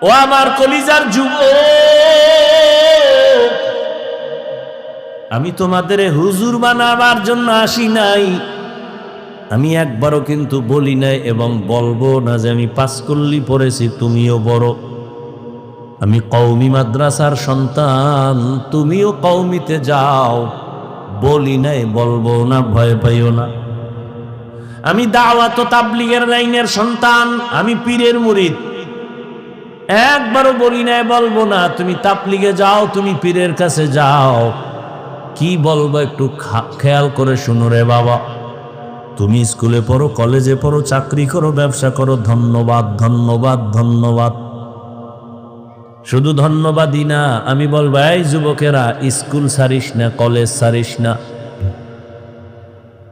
ও আমার কলিজার যুবক, আমি তোমাদের হুজুর বানাবার জন্য আসি নাই। আমি একবারও কিন্তু বলি নাই এবং বলবো না যে আমি পাঁচকল্লি পড়েছি তুমিও বড়। আমি কওমি মাদ্রাসার সন্তান, তুমিও কওমিতে যাও। বলি নাই, বলবো না, ভয় পাইও না। আমি দাওয়াত ও তাবলীগের লাইনের সন্তান, আমি পীরের মুরিদ। একবারও বলি নাই, বলবো না তুমি তাবলীগে যাও, তুমি পীরের কাছে যাও। কি বলবো একটু খেয়াল করে শুনো রে বাবা। তুমি স্কুলে পড়ো, কলেজে পড়ো, চাকরি করো, ব্যবসা করো, ধন্যবাদ ধন্যবাদ ধন্যবাদ। শুধু ধন্যবাদই না, আমি বলবো এই যুবকেরা, স্কুল ছাড়িস না, কলেজ ছাড়িস না।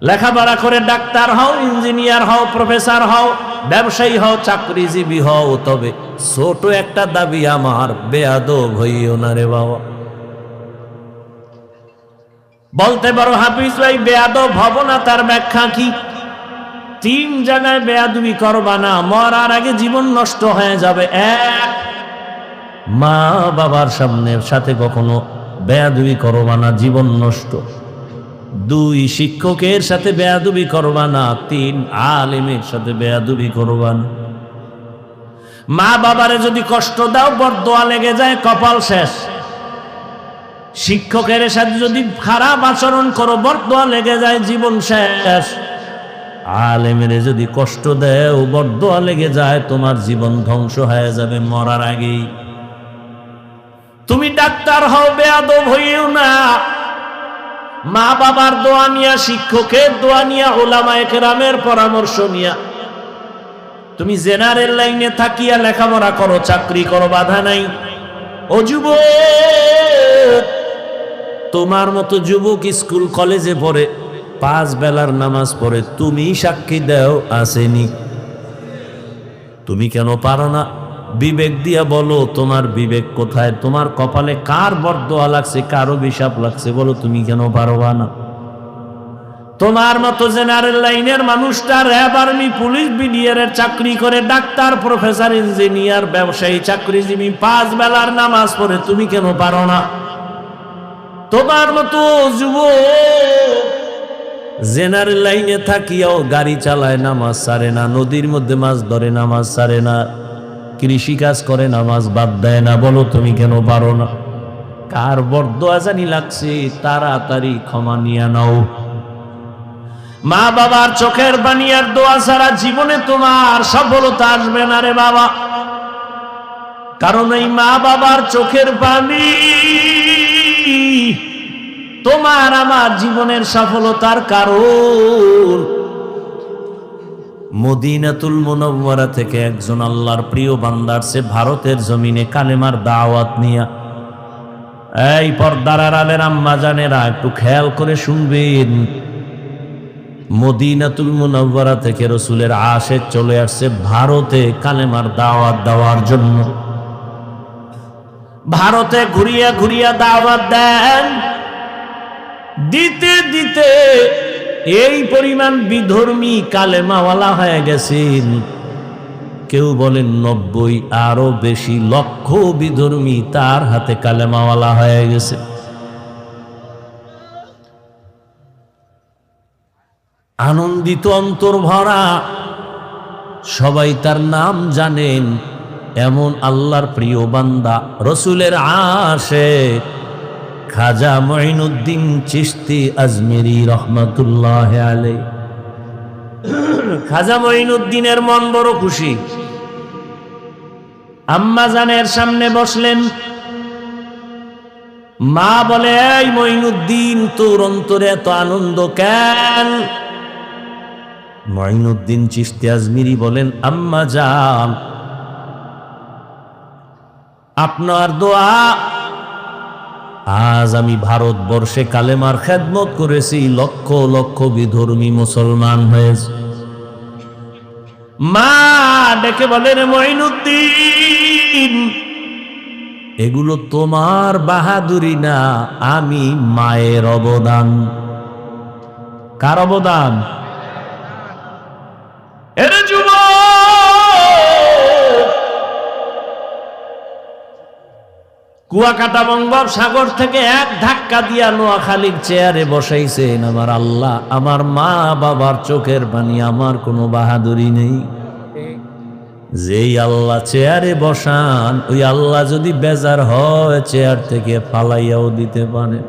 লেখাপড়া করে ডাক্তার হও, ইঞ্জিনিয়ার হও, প্রফেসর হও, ব্যবসায়ী হও, চাকরিজীবী হও। তবে ছোট একটা দাবি আমার, বেয়াদব হইও না রে বাবা। বলতে পারো হাফিজ ভাই বেয়াদব হব না, তার ব্যাখ্যা কি? 3 জায়গায় বেয়াদবি করবা না, মরার আগে জীবন নষ্ট হয়ে যাবে। 1, মা বাবার সাথে কখনো বেয়াদবি করবা না, জীবন নষ্ট। 2, শিক্ষকের সাথে বেয়াদবি করবা না। 3, আলেমের সাথে বেয়াদবি করবা না। মা বাবারে যদি কষ্ট দাও, বরদোয়া লেগে যায়, কপাল শেষ। শিক্ষকের সাথে যদি খারাপ আচরণ করো, বরদোয়া লেগে যায়, জীবন শেষ। আলেমের যদি কষ্ট দেও, বরদোয়া লেগে যায়, তোমার জীবন ধ্বংস হয়ে যাবে মরার আগেই। তুমি ডাক্তার হও, বেয়াদব হইও না। মা বাবার দোয়া নিয়া, শিক্ষকের দোয়া নিয়া, উলামায়ে কেরামের পরামর্শ নিয়া তুমি জেনারেল লাইনে থাকিয়া লেখাপড়া করো, চাকরি করো, বাধা নাই। ও যুবক, তোমার মতো যুবক স্কুল কলেজে পড়ে, 5 বেলার নামাজ পড়ে, তুমি সাক্ষী দাও আসেনি? তুমি কেন পারো না? বিবেক দিয়া বলো, তোমার বিবেক কোথায়? তোমার কপালে কার বরদোয়া লাগছে, কার অভিশাপ লাগছে, বলো, তুমি কেন পারবা না? তোমার মতো জেনারেল লাইনের মানুষটা র্যাব, আর্মি, পুলিশ, বিডিআর চাকরি করে, ডাক্তার, প্রফেসর, ইঞ্জিনিয়ার, ব্যবসায়ী, চাকরিজীবী, 5 বেলার নামাজ পড়ে, তুমি কেন পারো না? তোমার মতো যুবক জেনারেল লাইনে থাকিয়াও গাড়ি চালায়, নামাজ ছাড়ে না, নদীর মধ্যে মাছ ধরে, নামাজ ছাড়ে না, কৃষি কাজ করে, নামাজ বাদ দেয় না, বলো তুমি কেন পারো না? কার বরদোয়া জানি লাগছে, তাড়াতাড়ি ক্ষমা নিয়ে নাও। মা বাবার চোখের পানি আর দোয়া ছাড়া জীবনে তোমার সফলতা আসবে না রে বাবা। কারণ এই মা বাবার চোখের পানি তোমার আমার জীবনের সফলতার কারণ। মদিনাতুল মুনাওয়ারা থেকে একজন আল্লাহর প্রিয় বান্দার সে ভারতের জমিনে কালেমার দাওয়াত নিয়া। এই পর্দার আড়ালের আম্মা জানেরা একটু খেয়াল করে শুনবেন। মদিনাতুল মুনাওয়ারা থেকে রাসূলের আশিক চলে আসছে ভারতে কালেমার দাওয়াত দেওয়ার জন্য। ভারতে ঘুরিয়া ঘুরিয়া দাওয়াত দেন, দিতে দিতে এই পরিমাণ বিধর্মী কালেমাওয়ালা হয়ে গেছেন। কেউ বলেন 90, আরো বেশি লক্ষ বিধর্মী তার হাতে কালেমাওয়ালা হয়ে গেছে। আনন্দিত অন্তর ভরা, সবাই তার নাম জানেন। এমন আল্লাহর প্রিয় বান্দা, রসুলের আশিক খাজা মঈনুদ্দিন চিশতি আজমিরি রহমাতুল্লাহ আলাইহি। খাজা মঈনুদ্দিনের মন বড় খুশি। আম্মা জানের সামনে বসলেন। মা বলে, এই মঈনুদ্দিন, তোর অন্তরে এত আনন্দ কেন? মঈনুদ্দিন চিশতি আজমিরি বলেন, আম্মা জান, আপনার দোয়া আজ আমি ভারতবর্ষে কালেমার খেদমত করেছি, লক্ষ লক্ষ বিধর্মী মুসলমান হয়েছে। মা ডেকে বলেন, মঈনুদ্দিন, এগুলো তোমার বাহাদুরি না, আমি মায়ের অবদান। কার অবদান? এরে যুবক, কুয়াকাটা বঙ্গোপসাগর থেকে এক ধাক্কা দিয়া নোয়াখালীর চেয়ারে বসাইছেন আমার আল্লাহ। আমার মা বাবার চোখের পানি, আমার কোনো বাহাদুরি নেই। যেই আল্লাহ চেয়ারে বসান, ওই আল্লাহ যদি বেজার হয় চেয়ার থেকে ফালাইয়াও দিতে পারে।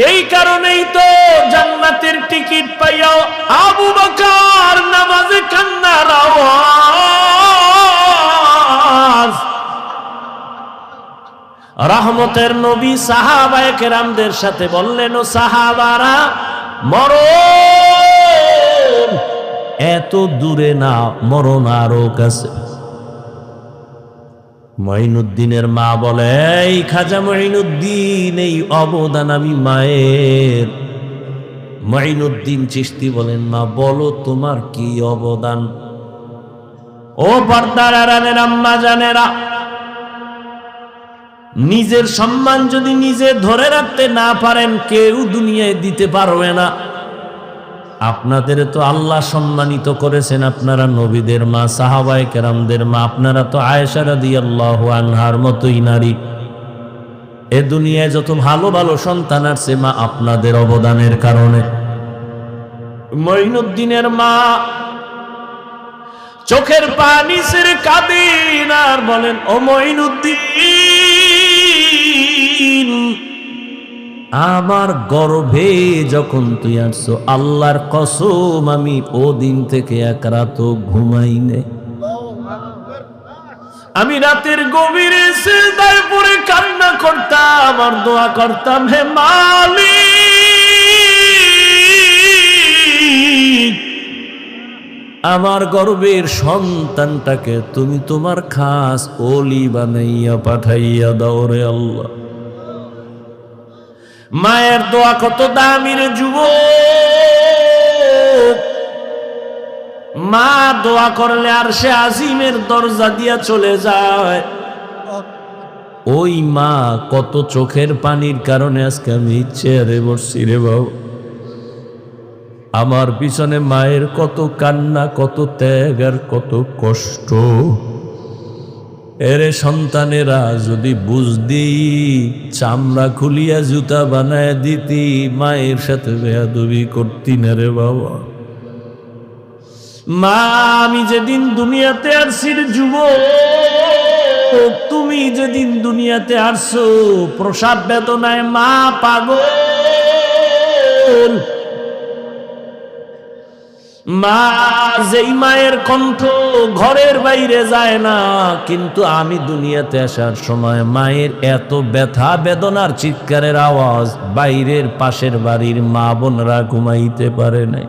এই কারণেই তো জান্নাতের টিকিট পাইয়াও আবু বকর নামাজে কান্নার আওয়াজ। রহমতের নবী সাহাবায়ে কেরামদের সাথে বললেন, ও সাহাবারা, মরণ এত দূরে না, মরণ আরো কাছে। মঈনুদ্দিনের মা বলে, এই খাজা মঈনুদ্দিন, এই অবদান আমি মায়ের। মঈনুদ্দিন চিশতি বলেন, মা বলো তোমার কি অবদান? ও পর্দার আড়ালের আম্মা জানেরা, নিজের সম্মান যদি নিজে ধরে রাখতে না পারেন, কেউ দুনিয়ায় দিতে পারবে না। আপনাদের তো আল্লাহ সম্মানিত করেছেন, আপনারা নবীদের মা, সাহাবায়ে কেরামদের মা, আপনারা তো আয়েশা রাদিয়াল্লাহু আনহার মতোই নারী। এ দুনিয়ায় যত ভালো ভালো সন্তান আসছে মা আপনাদের অবদানের কারণে। মঈনুদ্দিনের মা চোখের পানি ছেড়ে কাঁদেন আর বলেন, ও মঈনুদ্দিন, আমার গর্ভে যখন তুই আসছো, আল্লাহর কসম আমি ও দিন থেকে এক রাত ঘুমাই নাই। আমি রাতের গভীরে সিজদায় পড়ে কান্না করতাম আর দোয়া করতাম, হে মালিক, আমার গর্ভের সন্তানটাকে তুমি তোমার খাস ওলি বানাইয়া পাঠাইয়া দাও রে আল্লাহ। মায়ের দোয়া কত দামি রে যুবক। মা দোয়া করলে আরশে আজিমের দরজা দিয়া চলে যায়। ওই মা কত চোখের পানির কারণে আজকে আমি চেয়ারে বসছি রে বাবু। আমার পিছনে মায়ের কত কান্না, কত ত্যাগ আর কত কষ্ট। এরে সন্তানেরা যদি বুঝদি, চামড়া খুলিয়া জুতা বানায় দিতি, মায়ের সাথে বেয়াদবি করতি না রে বাবা। মা, আমি যেদিন দুনিয়াতে আসছি রে যুবক, তুমি যেদিন দুনিয়াতে আসছো প্রসাব বেদনায় মা পাগল। মা, যেই মায়ের কণ্ঠ ঘরের বাইরে যায় না, কিন্তু আমি দুনিয়াতে আসার সময় মায়ের এত ব্যথা বেদনার চিৎকারের আওয়াজ বাইরের পাশের বাড়ির মা বোনরা ঘুমাইতে পারে নাই।